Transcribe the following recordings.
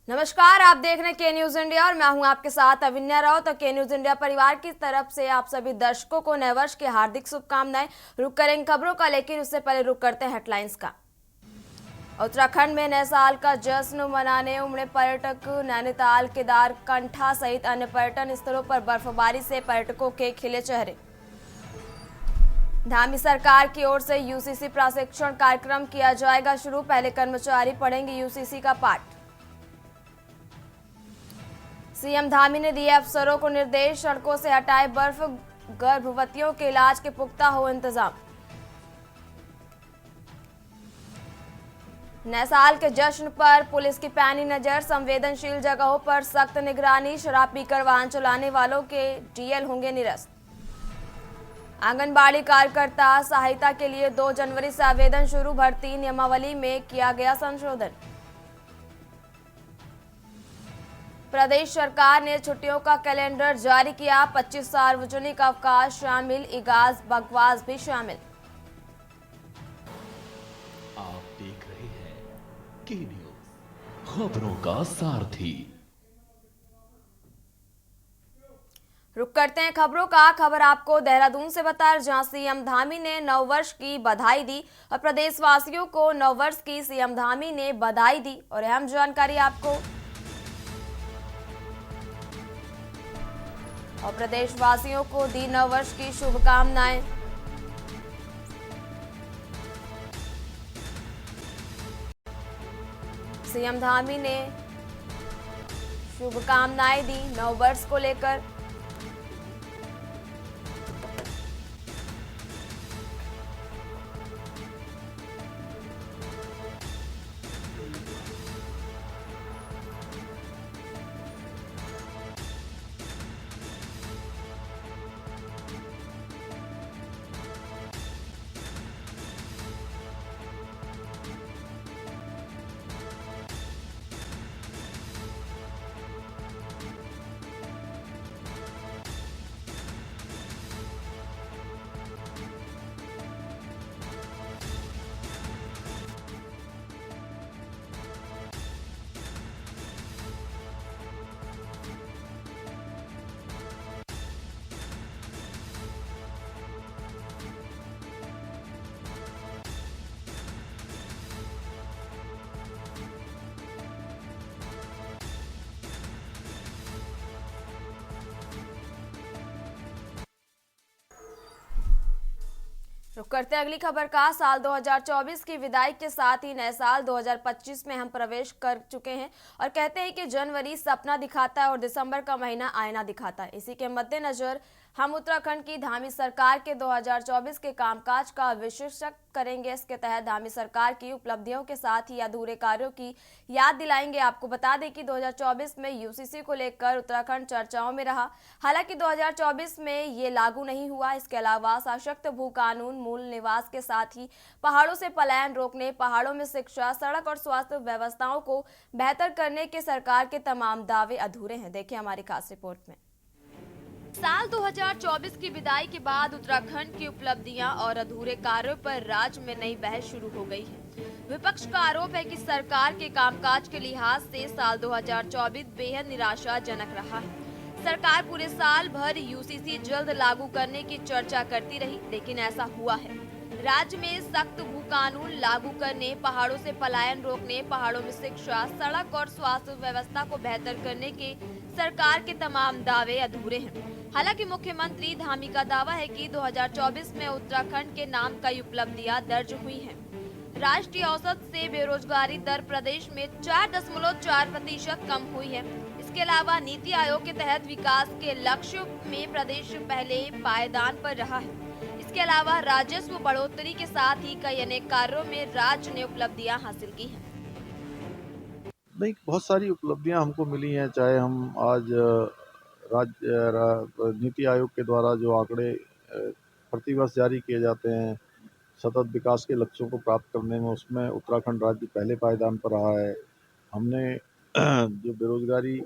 नमस्कार, आप देख रहे हैं के न्यूज इंडिया और मैं हूं आपके साथ अविन्या राव। तो के न्यूज इंडिया परिवार की तरफ से आप सभी दर्शकों को नए वर्ष की हार्दिक शुभकामनाएं। रुक करेंगे खबरों का, लेकिन उससे पहले रुक करते हैं हेडलाइंस का। उत्तराखंड में नए साल का जश्न मनाने उमड़े पर्यटक। नैनीताल, केदार कंठा सहित अन्य पर्यटन स्थलों पर बर्फबारी से पर्यटकों के खिले चेहरे। धामी सरकार की ओर से यूसीसी प्रशिक्षण कार्यक्रम किया जाएगा शुरू। पहले कर्मचारी पढ़ेंगे यूसीसी का पाठ। सीएम धामी ने दिए अफसरों को निर्देश, सड़कों से हटाए बर्फ, गर्भवतियों के इलाज के पुख्ता हो इंतजाम। नए साल के जश्न पर पुलिस की पैनी नजर, संवेदनशील जगहों पर सख्त निगरानी, शराब पीकर वाहन चलाने वालों के डीएल होंगे निरस्त। आंगनबाड़ी कार्यकर्ता सहायता के लिए 2 जनवरी से आवेदन शुरू, भर्ती नियमावली में किया गया संशोधन। प्रदेश सरकार ने छुट्टियों का कैलेंडर जारी किया, 25 सार्वजनिक अवकाश शामिल, इगाज बकवास भी शामिल। आप देख रहे हैं के न्यूज, खबरों का सारथी। रुक करते हैं खबरों का। खबर आपको देहरादून से बता रहे, जहां सीएम धामी ने नववर्ष की बधाई दी और प्रदेशवासियों को नववर्ष की सीएम धामी ने बधाई दी। और अहम जानकारी आपको और प्रदेशवासियों को दी नववर्ष की शुभकामनाएं। सीएम धामी ने शुभकामनाएं दी नववर्ष को लेकर। रुक करते हैं अगली खबर का। साल 2024 की विदाई के साथ ही नए साल 2025 में हम प्रवेश कर चुके हैं और कहते हैं कि जनवरी सपना दिखाता है और दिसंबर का महीना आईना दिखाता है। इसी के मद्देनजर हम उत्तराखंड की धामी सरकार के 2024 के कामकाज का विश्लेषण करेंगे। इसके तहत धामी सरकार की उपलब्धियों के साथ ही अधूरे कार्यों की याद दिलाएंगे। आपको बता दें कि 2024 में यूसीसी को लेकर उत्तराखंड चर्चाओं में रहा। हालांकि 2024 में ये लागू नहीं हुआ। इसके अलावा सशक्त भू कानून, मूल निवास के साथ ही पहाड़ों से पलायन रोकने, पहाड़ों में शिक्षा, सड़क और स्वास्थ्य व्यवस्थाओं को बेहतर करने के सरकार के तमाम दावे अधूरे हैं। देखिए हमारी खास रिपोर्ट में। साल 2024 की विदाई के बाद उत्तराखंड की उपलब्धियां और अधूरे कार्यों पर राज्य में नई बहस शुरू हो गई है। विपक्ष का आरोप है कि सरकार के कामकाज के लिहाज से साल 2024 बेहद निराशाजनक रहा है। सरकार पूरे साल भर यूसीसी जल्द लागू करने की चर्चा करती रही, लेकिन ऐसा हुआ है। राज्य में सख्त भू कानून लागू करने, पहाड़ों से पलायन रोकने, पहाड़ों में शिक्षा, सड़क और स्वास्थ्य व्यवस्था को बेहतर करने के सरकार के तमाम दावे अधूरे हैं। हालांकि मुख्यमंत्री धामी का दावा है कि 2024 में उत्तराखंड के नाम कई उपलब्धियां दर्ज हुई हैं। राष्ट्रीय औसत से बेरोजगारी दर प्रदेश में 4.4% कम हुई है। इसके अलावा नीति आयोग के तहत विकास के लक्ष्यों में प्रदेश पहले पायदान पर रहा है। इसके अलावा राजस्व बढ़ोतरी के साथ ही कई अनेक कार्यों में राज्य ने उपलब्धियां हासिल की हैं। नहीं, बहुत सारी उपलब्धियां हमको मिली हैं। चाहे हम आज नीति आयोग के द्वारा जो आंकड़े प्रतिवर्ष जारी किए जाते हैं सतत विकास के लक्ष्यों को प्राप्त करने में, उसमें उत्तराखंड राज्य पहले पायदान पर रहा है। हमने जो बेरोजगारी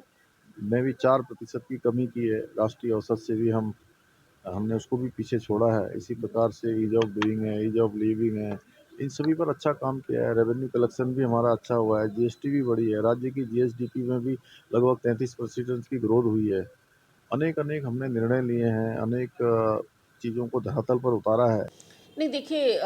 में भी 4% की कमी की है, राष्ट्रीय औसत से भी हमने उसको भी पीछे छोड़ा है। इसी प्रकार से ईज ऑफ डूइंग है, ईज ऑफ लिविंग है, इन सभी पर अच्छा काम किया है। रेवेन्यू कलेक्शन भी हमारा अच्छा हुआ है, जीएसटी भी बढ़ी है, राज्य की जीएसडीपी में भी लगभग 33% की ग्रोथ हुई है। अनेक अनेक हमने निर्णय लिए हैं, अनेक चीज़ों को धरातल पर उतारा है। नहीं देखिए,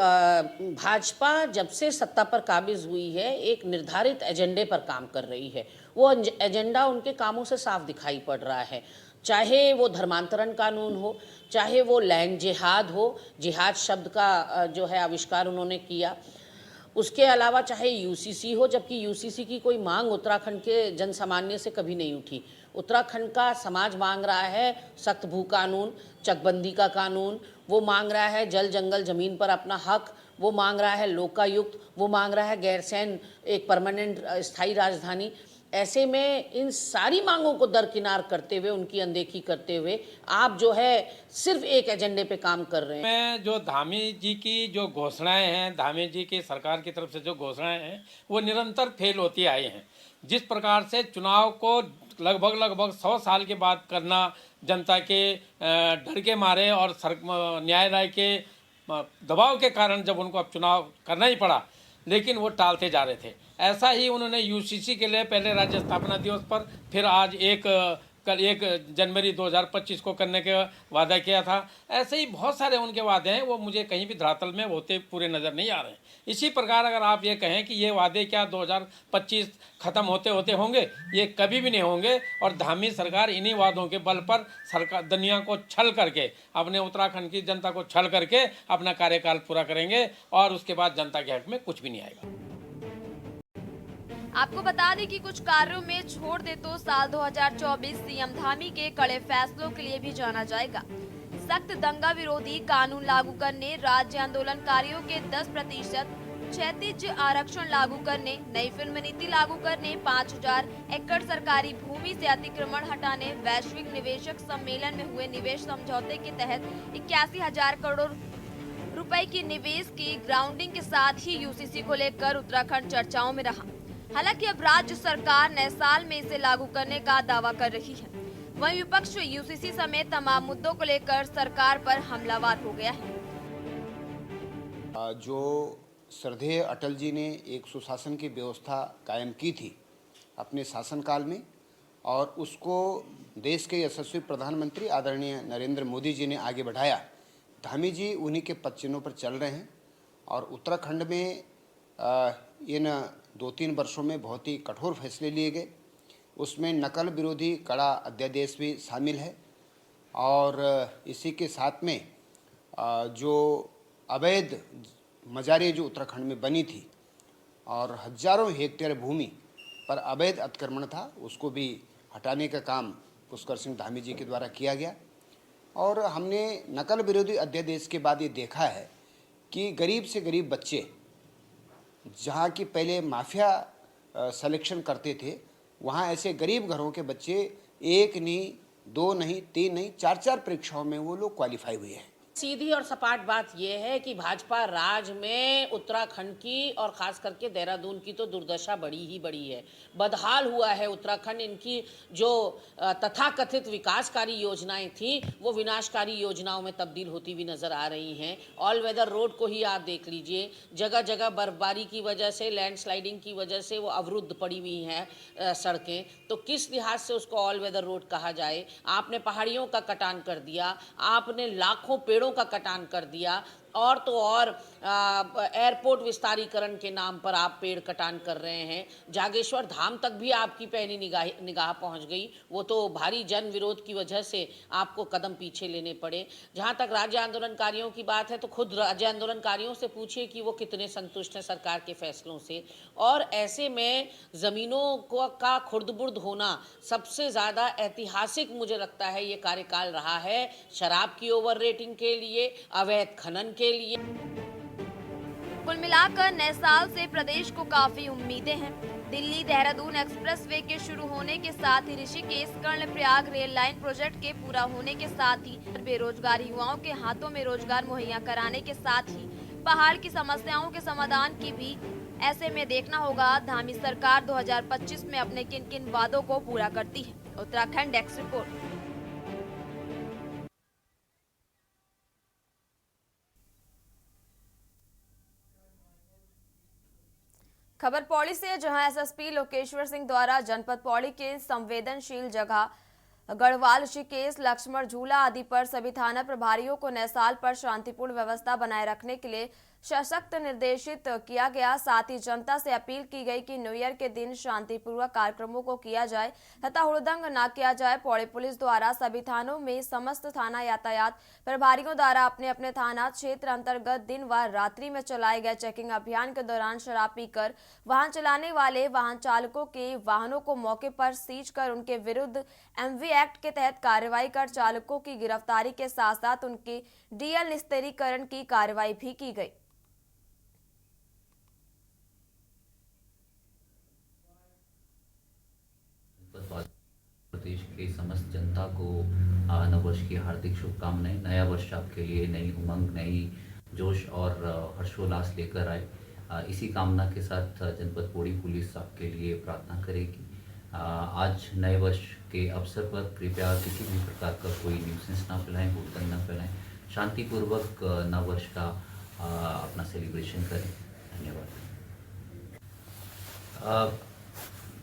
भाजपा जब से सत्ता पर काबिज हुई है एक निर्धारित एजेंडे पर काम कर रही है। वो एजेंडा उनके कामों से साफ दिखाई पड़ रहा है। चाहे वो धर्मांतरण कानून हो, चाहे वो लैंड जिहाद हो, जिहाद शब्द का जो है आविष्कार उन्होंने किया। उसके अलावा चाहे यूसीसी हो, जबकि यूसीसी की कोई मांग उत्तराखंड के जनसामान्य से कभी नहीं उठी। उत्तराखंड का समाज मांग रहा है सख्त भू कानून, चकबंदी का कानून, वो मांग रहा है जल जंगल ज़मीन पर अपना हक, वो मांग रहा है लोकायुक्त, वो मांग रहा है गैरसैंण एक परमानेंट स्थायी राजधानी। ऐसे में इन सारी मांगों को दरकिनार करते हुए, उनकी अनदेखी करते हुए आप जो है सिर्फ एक एजेंडे पे काम कर रहे हैं। में जो धामी जी की जो घोषणाएं हैं, धामी जी की सरकार की तरफ से जो घोषणाएं हैं वो निरंतर फेल होती आई हैं। जिस प्रकार से चुनाव को लगभग 100 साल के बाद करना जनता के डर के मारे और न्यायालय के दबाव के कारण जब उनको अब चुनाव करना ही पड़ा, लेकिन वो टालते जा रहे थे। ऐसा ही उन्होंने यूसीसी के लिए पहले राज्य स्थापना दिवस पर, फिर आज कल 1 जनवरी 2025 को करने का वादा किया था। ऐसे ही बहुत सारे उनके वादे हैं, वो मुझे कहीं भी धरातल में होते पूरे नज़र नहीं आ रहे हैं। इसी प्रकार अगर आप ये कहें कि ये वादे क्या 2025 ख़त्म होते होते होंगे, ये कभी भी नहीं होंगे। और धामी सरकार इन्हीं वादों के बल पर सरकार दुनिया को छल करके, अपने उत्तराखंड की जनता को छल करके अपना कार्यकाल पूरा करेंगे और उसके बाद जनता के हक में कुछ भी नहीं आएगा। आपको बता दें कि कुछ कार्यों में छोड़ दे तो साल 2024 सीएम धामी के कड़े फैसलों के लिए भी जाना जाएगा। सख्त दंगा विरोधी कानून लागू करने, राज्य आंदोलनकारियों के 10% क्षैतिज आरक्षण लागू करने, नई फिल्म नीति लागू करने, 5000 एकड़ सरकारी भूमि से अतिक्रमण हटाने, वैश्विक निवेशक सम्मेलन में हुए निवेश समझौते के तहत 81,000 करोड़ रुपए की निवेश की ग्राउंडिंग के साथ ही यूसीसी को लेकर उत्तराखंड चर्चाओं में रहा। हालांकि अब राज्य सरकार नए साल में इसे लागू करने का दावा कर रही है। वहीं विपक्ष यूसीसी समेत तमाम मुद्दों को लेकर सरकार पर हमलावर हो गया है। जो श्रद्धेय अटल जी ने एक सुशासन की व्यवस्था कायम की थी अपने शासनकाल में, और उसको देश के यशस्वी प्रधानमंत्री आदरणीय नरेंद्र मोदी जी ने आगे बढ़ाया। धामी जी उन्हीं के पद चिन्हों पर चल रहे हैं और उत्तराखंड में इन 2-3 वर्षों में बहुत ही कठोर फैसले लिए गए। उसमें नकल विरोधी कड़ा अध्यादेश भी शामिल है और इसी के साथ में जो अवैध मजारें जो उत्तराखंड में बनी थी और हजारों हेक्टेयर भूमि पर अवैध अतिक्रमण था, उसको भी हटाने का काम पुष्कर सिंह धामी जी के द्वारा किया गया। और हमने नकल विरोधी अध्यादेश के बाद ये देखा है कि गरीब से गरीब बच्चे, जहाँ की पहले माफिया सिलेक्शन करते थे, वहाँ ऐसे गरीब घरों के बच्चे 1 नहीं, 2 नहीं, 3 नहीं, 4-4 परीक्षाओं में वो लोग क्वालिफाई हुए हैं। सीधी और सपाट बात यह है कि भाजपा राज में उत्तराखंड की और खास करके देहरादून की तो दुर्दशा बड़ी ही बड़ी है। बदहाल हुआ है उत्तराखंड। इनकी जो तथाकथित विकासकारी योजनाएं थी वो विनाशकारी योजनाओं में तब्दील होती हुई नजर आ रही हैं। ऑल वेदर रोड को ही आप देख लीजिए, जगह जगह बर्फबारी की वजह से, लैंडस्लाइडिंग की वजह से वो अवरुद्ध पड़ी हुई हैं सड़कें। तो किस लिहाज से उसको ऑल वेदर रोड कहा जाए? आपने पहाड़ियों का कटान कर दिया, आपने लाखों पेड़ों का कटान कर दिया, और तो और एयरपोर्ट विस्तारीकरण के नाम पर आप पेड़ कटान कर रहे हैं। जागेश्वर धाम तक भी आपकी पैनी निगाह पहुंच गई। वो तो भारी जन विरोध की वजह से आपको कदम पीछे लेने पड़े। जहां तक राज्य आंदोलनकारियों की बात है तो खुद राज्य आंदोलनकारियों से पूछिए कि वो कितने संतुष्ट हैं सरकार के फैसलों से। और ऐसे में ज़मीनों का खुर्द-बुर्द होना सबसे ज़्यादा ऐतिहासिक मुझे लगता है ये कार्यकाल रहा है। शराब की ओवर रेटिंग के लिए, अवैध खनन के लिए। कुल मिलाकर नए साल से प्रदेश को काफी उम्मीदें हैं। दिल्ली देहरादून एक्सप्रेसवे के शुरू होने के साथ ही Rishikesh Karnaprayag rail line project के पूरा होने के साथ ही बेरोजगार युवाओं के हाथों में रोजगार मुहैया कराने के साथ ही पहाड़ की समस्याओं के समाधान की भी ऐसे में देखना होगा धामी सरकार 2025 में अपने किन किन वादों को पूरा करती है। Uttarakhand desk report. खबर पौड़ी से है, जहां एसएसपी लोकेश्वर सिंह द्वारा जनपद पौड़ी के संवेदनशील जगह गढ़वाल, ऋषिकेश, लक्ष्मण झूला आदि पर सभी थाना प्रभारियों को नए साल पर शांतिपूर्ण व्यवस्था बनाए रखने के लिए सशक्त निर्देशित किया गया। साथ ही जनता से अपील की गई कि न्यू ईयर के दिन शांतिपूर्वक कार्यक्रमों को किया जाए तथा हुड़दंग न किया जाए। पौड़ी पुलिस द्वारा सभी थानों में समस्त थाना यातायात प्रभारियों द्वारा अपने अपने थाना क्षेत्र अंतर्गत दिन व रात्रि में चलाए गए चेकिंग अभियान के दौरान शराब पीकर वाहन चलाने वाले वाहन चालकों के वाहनों को मौके पर सीज कर उनके विरुद्ध एमवी एक्ट के तहत कार्रवाई कर चालकों की गिरफ्तारी के साथ साथ उनके डीएल निस्तारीकरण की कार्रवाई भी की गई। प्रदेश की समस्त जनता को नववर्ष की हार्दिक शुभकामनाएं। नया वर्ष आपके लिए नई उमंग, नई जोश और हर्षोल्लास लेकर आए। इसी कामना के साथ जनपद पौड़ी पुलिस आपके लिए प्रार्थना करेगी। आज नए वर्ष के अवसर पर कृपया किसी भी प्रकार का कोई न्यूसेंस ना फैलाएं, हुड़दंग ना फैलाएं, शांतिपूर्वक नव वर्ष का अपना सेलिब्रेशन करें। धन्यवाद।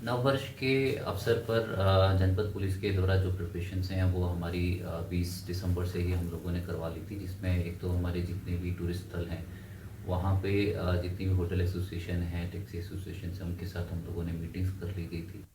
नववर्ष के अवसर पर जनपद पुलिस के द्वारा जो प्रिपरेशंस हैं वो हमारी 20 दिसंबर से ही हम लोगों ने करवा ली थी, जिसमें एक तो हमारे जितने भी टूरिस्ट स्थल हैं वहाँ पे जितनी भी होटल एसोसिएशन हैं, टैक्सी एसोसिएशन हैं, उनके साथ हम लोगों ने मीटिंग्स कर ली गई थी।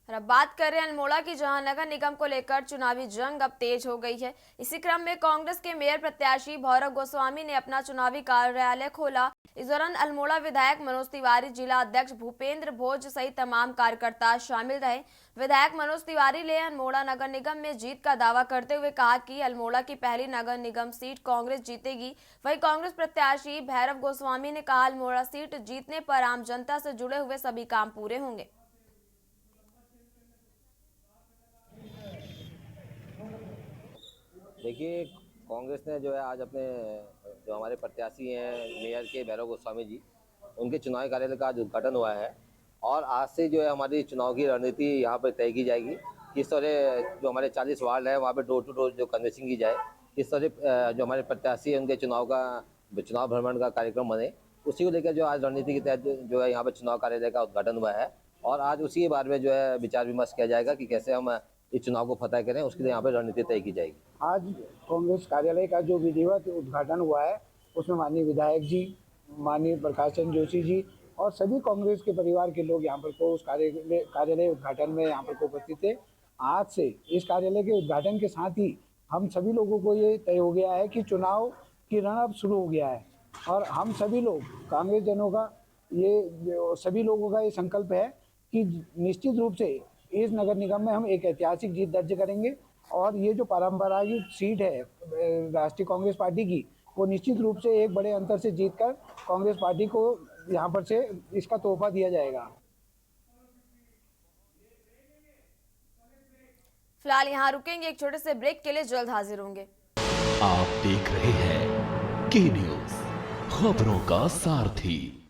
और अब बात कर रहे हैं अल्मोड़ा की, जहां नगर निगम को लेकर चुनावी जंग अब तेज हो गई है। इसी क्रम में कांग्रेस के मेयर प्रत्याशी भौरव गोस्वामी ने अपना चुनावी कार्यालय खोला। इस दौरान अल्मोड़ा विधायक मनोज तिवारी, जिला अध्यक्ष भूपेंद्र भोज सहित तमाम कार्यकर्ता शामिल रहे। विधायक मनोज तिवारी ने अल्मोड़ा नगर निगम में जीत का दावा करते हुए कहा कि अल्मोड़ा की पहली नगर निगम सीट कांग्रेस जीतेगी। वहीं कांग्रेस प्रत्याशी भैरव गोस्वामी ने कहा अल्मोड़ा सीट जीतने पर आम जनता से जुड़े हुए सभी काम पूरे होंगे। देखिए, कांग्रेस ने जो है आज अपने जो हमारे प्रत्याशी हैं मेयर के भैरव गोस्वामी जी, उनके चुनावी कार्यालय का आज उद्घाटन हुआ है और आज से जो है हमारी चुनाव की रणनीति यहाँ पर तय की जाएगी। किस तरह जो हमारे 40 वार्ड है वहाँ पे डोर टू डोर जो कन्वेंसिंग की जाए, किस तरह जो हमारे प्रत्याशी हैं उनके चुनाव भ्रमण का कार्यक्रम बने, उसी को लेकर जो आज रणनीति के तहत जो है यहाँ पर चुनाव कार्यालय का उद्घाटन हुआ है और आज उसी के बारे में जो है विचार विमर्श किया जाएगा कि कैसे हम इस चुनाव को फतह करें, उसके लिए यहाँ पर रणनीति तय की जाएगी। आज कांग्रेस कार्यालय का जो विधिवत उद्घाटन हुआ है उसमें माननीय विधायक जी, माननीय प्रकाश चंद्र जोशी जी और सभी कांग्रेस के परिवार के लोग यहाँ पर को उस कार्यालय उद्घाटन में यहाँ पर को उपस्थित थे। आज से इस कार्यालय के उद्घाटन के साथ ही हम सभी लोगों को ये तय हो गया है कि चुनाव की रण अब शुरू हो गया है और हम सभी लोग कांग्रेस जनों का सभी लोगों का ये संकल्प है कि निश्चित रूप से इस नगर निगम में हम एक ऐतिहासिक जीत दर्ज करेंगे और ये जो परंपरागत सीट है राष्ट्रीय कांग्रेस पार्टी की, वो निश्चित रूप से एक बड़े अंतर से जीतकर कांग्रेस पार्टी को यहाँ पर से इसका तोहफा दिया जाएगा। फिलहाल यहाँ रुकेंगे, एक छोटे से ब्रेक के लिए जल्द हाजिर होंगे। आप देख रहे हैं के न्यूज, खबरों का सारथी।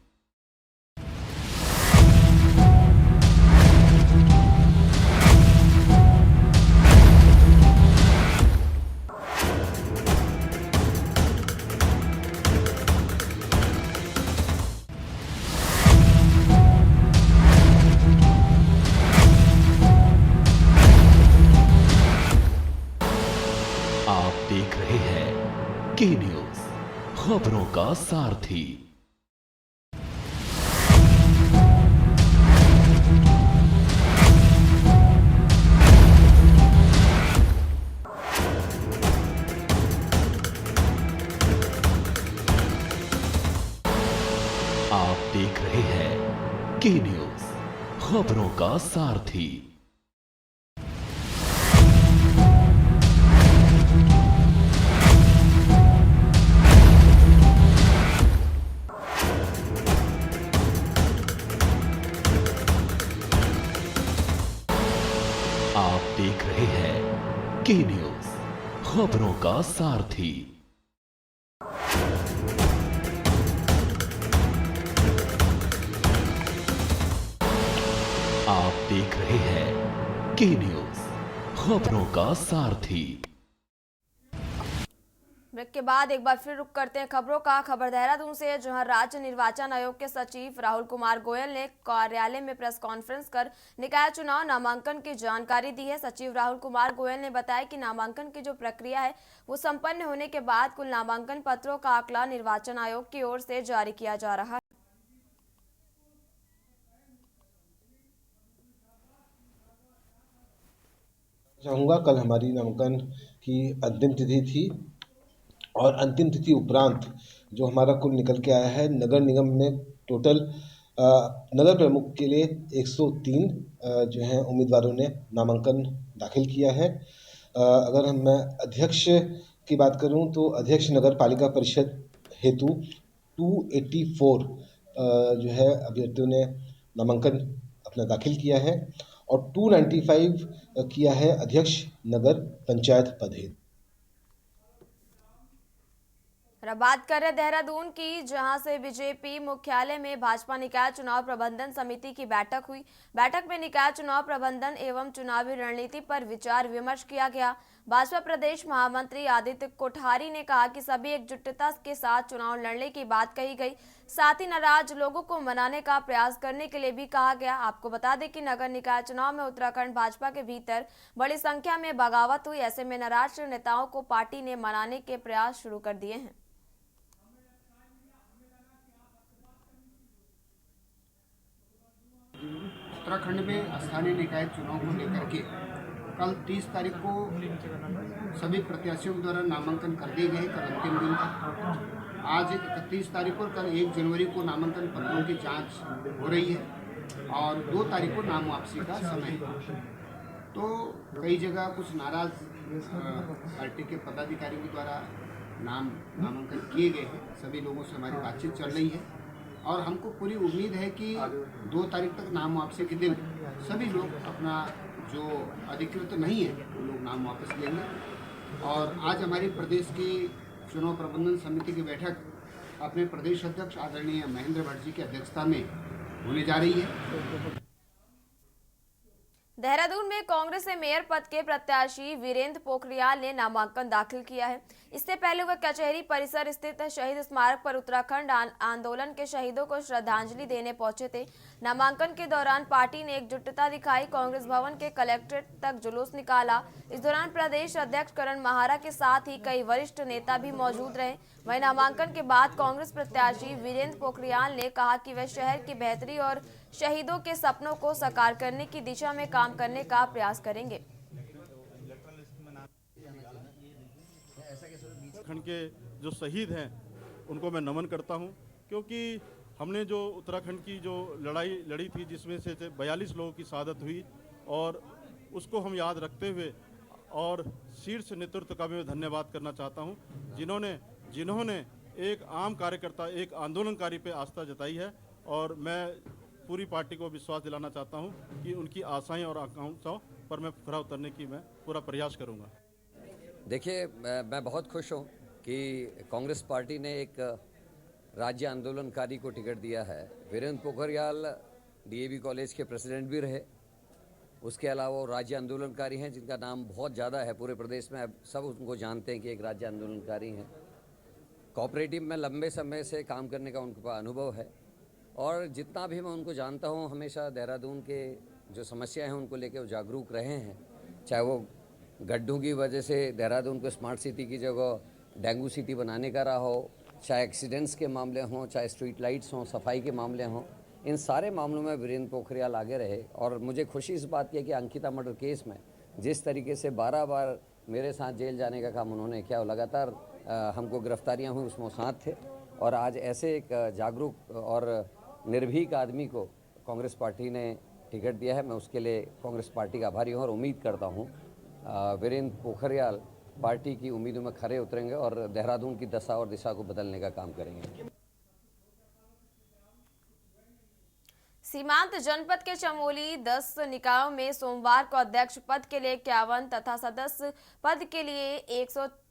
देख रहे हैं के न्यूज, खबरों का सारथी। आप देख रहे हैं के न्यूज, खबरों का सारथी। आप देख रहे हैं के न्यूज, खबरों का सारथी। आप देख रहे हैं के न्यूज, खबरों का सारथी। ब्रेक के बाद एक बार फिर रुक करते हैं खबरों का। खबर देहरादून से है, जहां राज्य निर्वाचन आयोग के सचिव राहुल कुमार गोयल ने कार्यालय में प्रेस कॉन्फ्रेंस कर निकाय चुनाव नामांकन की जानकारी दी है। सचिव राहुल कुमार गोयल ने बताया कि नामांकन की जो प्रक्रिया है वो संपन्न होने के बाद कुल नामांकन पत्रों का आंकड़ा निर्वाचन आयोग की ओर से जारी किया जा रहा है। चाहूँगा, कल हमारी नामांकन की अंतिम तिथि थी और अंतिम तिथि उपरांत जो हमारा कुल निकल के आया है, नगर निगम में टोटल नगर प्रमुख के लिए 103 जो हैं उम्मीदवारों ने नामांकन दाखिल किया है। अगर मैं अध्यक्ष की बात करूं तो अध्यक्ष नगर पालिका परिषद हेतु 284 जो है अभ्यर्थियों ने नामांकन अपना दाखिल किया है और 295 किया है अध्यक्ष नगर पंचायत पद हेतु। अब बात कर रहे देहरादून की, जहां से बीजेपी मुख्यालय में भाजपा निकाय चुनाव प्रबंधन समिति की बैठक हुई। बैठक में निकाय चुनाव प्रबंधन एवं चुनावी रणनीति पर विचार विमर्श किया गया। भाजपा प्रदेश महामंत्री आदित्य कोठारी ने कहा कि सभी एकजुटता के साथ चुनाव लड़ने की बात कही गई। साथ ही नाराज लोगों को मनाने का प्रयास करने के लिए भी कहा गया। आपको बता दें कि नगर निकाय चुनाव में उत्तराखंड भाजपा के भीतर बड़ी संख्या में बगावत हुई। ऐसे में नाराज नेताओं को पार्टी ने मनाने के प्रयास शुरू कर दिए हैं। उत्तराखंड में स्थानीय निकाय चुनाव को लेकर के कल 30 तारीख को सभी प्रत्याशियों द्वारा नामांकन कर दिए गए। कल अंतिम दिन था। आज 31 तारीख और कल 1 जनवरी को नामांकन पत्रों की जांच हो रही है और 2 तारीख को नाम वापसी का समय है। तो कई जगह कुछ नाराज पार्टी के पदाधिकारियों के द्वारा नामांकन किए गए हैं। सभी लोगों से हमारी बातचीत चल रही है और हमको पूरी उम्मीद है कि 2 तारीख तक नाम वापसी के दिन सभी लोग अपना जो अधिकृत नहीं है वो लोग नाम वापस लेंगे। और आज हमारी प्रदेश की चुनाव प्रबंधन समिति की बैठक अपने प्रदेश अध्यक्ष आदरणीय महेंद्र भट्ट जी की अध्यक्षता में होने जा रही है। देहरादून में कांग्रेस से मेयर पद के प्रत्याशी वीरेंद्र पोखरियाल ने नामांकन दाखिल किया है। इससे पहले वह कचहरी परिसर स्थित शहीद स्मारक पर उत्तराखंड आंदोलन के शहीदों को श्रद्धांजलि देने पहुंचे थे। नामांकन के दौरान पार्टी ने एकजुटता दिखाई। कांग्रेस भवन के कलेक्ट्रेट तक जुलूस निकाला। इस दौरान प्रदेश अध्यक्ष करण महारा के साथ ही कई वरिष्ठ नेता भी मौजूद रहे। वहीं नामांकन के बाद कांग्रेस प्रत्याशी वीरेंद्र पोखरियाल ने कहा कि वह शहर की बेहतरी और शहीदों के सपनों को साकार करने की दिशा में काम करने का प्रयास करेंगे। उत्तराखंड के जो शहीद हैं उनको मैं नमन करता हूं, क्योंकि हमने जो उत्तराखंड की जो लड़ाई लड़ी थी जिसमें से 42 लोगों की शहादत हुई और उसको हम याद रखते हुए और शीर्ष नेतृत्व का भी मैं धन्यवाद करना चाहता हूं, जिन्होंने एक आम कार्यकर्ता, एक आंदोलनकारी पे आस्था जताई है। और मैं पूरी पार्टी को विश्वास दिलाना चाहता हूं कि उनकी आशाएं और आकांक्षाओं पर मैं खरा उतरने की मैं पूरा प्रयास करूंगा। देखिए, मैं बहुत खुश हूं कि कांग्रेस पार्टी ने एक राज्य आंदोलनकारी को टिकट दिया है। वीरेंद्र पोखरियाल डीएवी कॉलेज के प्रेसिडेंट भी रहे। उसके अलावा वो राज्य आंदोलनकारी हैं जिनका नाम बहुत ज़्यादा है पूरे प्रदेश में। अब सब उनको जानते हैं कि एक राज्य आंदोलनकारी हैं। कोऑपरेटिव में लंबे समय से काम करने का उनका अनुभव है और जितना भी मैं उनको जानता हूँ, हमेशा देहरादून के जो समस्याएं हैं उनको लेकर वो जागरूक रहे हैं। चाहे वो गड्ढों की वजह से देहरादून को स्मार्ट सिटी की जगह डेंगू सिटी बनाने का रहा हो, चाहे एक्सीडेंट्स के मामले हों, चाहे स्ट्रीट लाइट्स हों, सफाई के मामले हों, इन सारे मामलों में वीरेंद्र पोखरियाल आगे रहे। और मुझे खुशी इस बात की है कि अंकिता मर्डर केस में जिस तरीके से 12 बार मेरे साथ जेल जाने का काम उन्होंने किया, लगातार हमको गिरफ्तारियां हुई, उसमें साथ थे। और आज ऐसे एक जागरूक और निर्भीक आदमी को कांग्रेस पार्टी ने टिकट दिया है। मैं उसके लिए कांग्रेस पार्टी का आभारी हूँ और उम्मीद करता हूँ वीरेंद्र पोखरियाल पार्टी की उम्मीदों में खरे उतरेंगे और देहरादून की दशा और दिशा को बदलने का काम करेंगे। सीमांत जनपद के चमोली 10 निकायों में सोमवार को अध्यक्ष पद के लिए 51 तथा सदस्य पद के लिए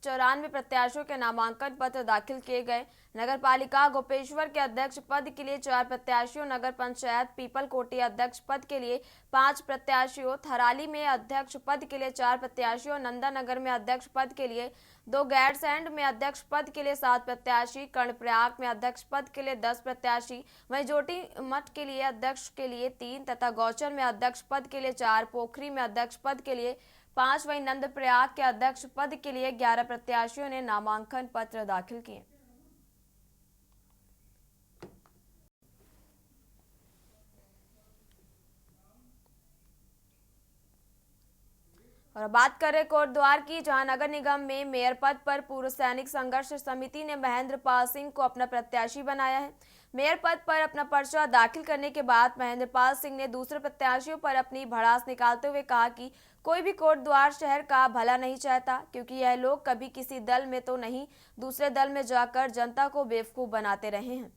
94 प्रत्याशियों के नामांकन पत्र दाखिल किए गए। नगर पालिका गोपेश्वर के अध्यक्ष पद के लिए 4 प्रत्याशियों, नगर पंचायत पीपल कोटी अध्यक्ष पद के लिए 5 प्रत्याशियों, थराली में अध्यक्ष पद के लिए 4 प्रत्याशियों, नंदानगर में अध्यक्ष पद के लिए 2, गैरसैंड में अध्यक्ष पद के लिए 7 प्रत्याशी, कर्णप्रयाग में अध्यक्ष पद के लिए 10 प्रत्याशी, वहीं जोटी मठ के लिए अध्यक्ष के लिए 3 तथा गौचर में अध्यक्ष पद के लिए 4, पोखरी में अध्यक्ष पद के लिए 5, वहीं नंदप्रयाग के अध्यक्ष पद के लिए 11 प्रत्याशियों ने नामांकन पत्र दाखिल किए। और बात करें कोटद्वार की, जहां नगर निगम में मेयर पद पर पूर्व सैनिक संघर्ष समिति ने महेंद्र पाल सिंह को अपना प्रत्याशी बनाया है। मेयर पद पर अपना पर्चा दाखिल करने के बाद महेंद्र पाल सिंह ने दूसरे प्रत्याशियों पर अपनी भड़ास निकालते हुए कहा कि कोई भी कोटद्वार शहर का भला नहीं चाहता, क्योंकि यह लोग कभी किसी दल में तो नहीं दूसरे दल में जाकर जनता को बेवकूफ बनाते रहे हैं।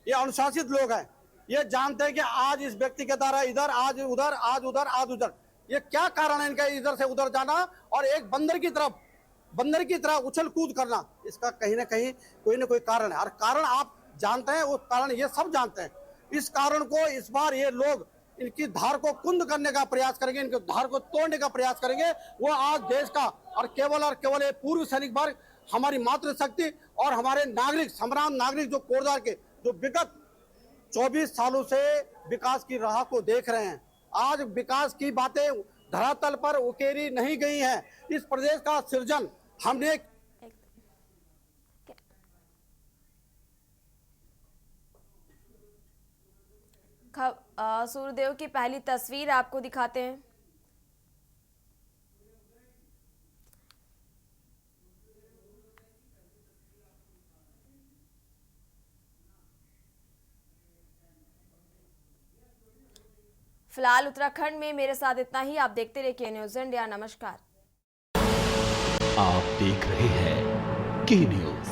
ये अनुशासित लोग हैं, ये जानते हैं कि आज इस व्यक्ति के द्वारा इधर, आज उधर, आज उधर, आज उधर। ये क्या कारण है इनका इधर से उधर जाना और एक बंदर की तरह उछल कूद करना? इसका कहीं ना कहीं कोई ना कोई कारण है, और कारण आप जानते हैं, वो कारण ये सब जानते हैं। इस कारण को इस बार ये लोग इनकी धार को कुंद करने का प्रयास करेंगे, इनकी धार को तोड़ने का प्रयास करेंगे। वो आज देश का और केवल ये पूर्व सैनिक वर्ग, हमारी मातृशक्ति और हमारे नागरिक, संग्राम नागरिक जो कोटद्वार के, जो विगत 24 सालों से विकास की राह को देख रहे हैं, आज विकास की बातें धरातल पर उकेरी नहीं गई हैं। इस प्रदेश का सृजन हमने सूर्यदेव की पहली तस्वीर आपको दिखाते हैं। फिलहाल उत्तराखंड में मेरे साथ इतना ही। आप देखते रहिए न्यूज़ इंडिया। नमस्कार। आप देख रहे हैं के न्यूज़,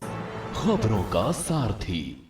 खबरों का सारथी।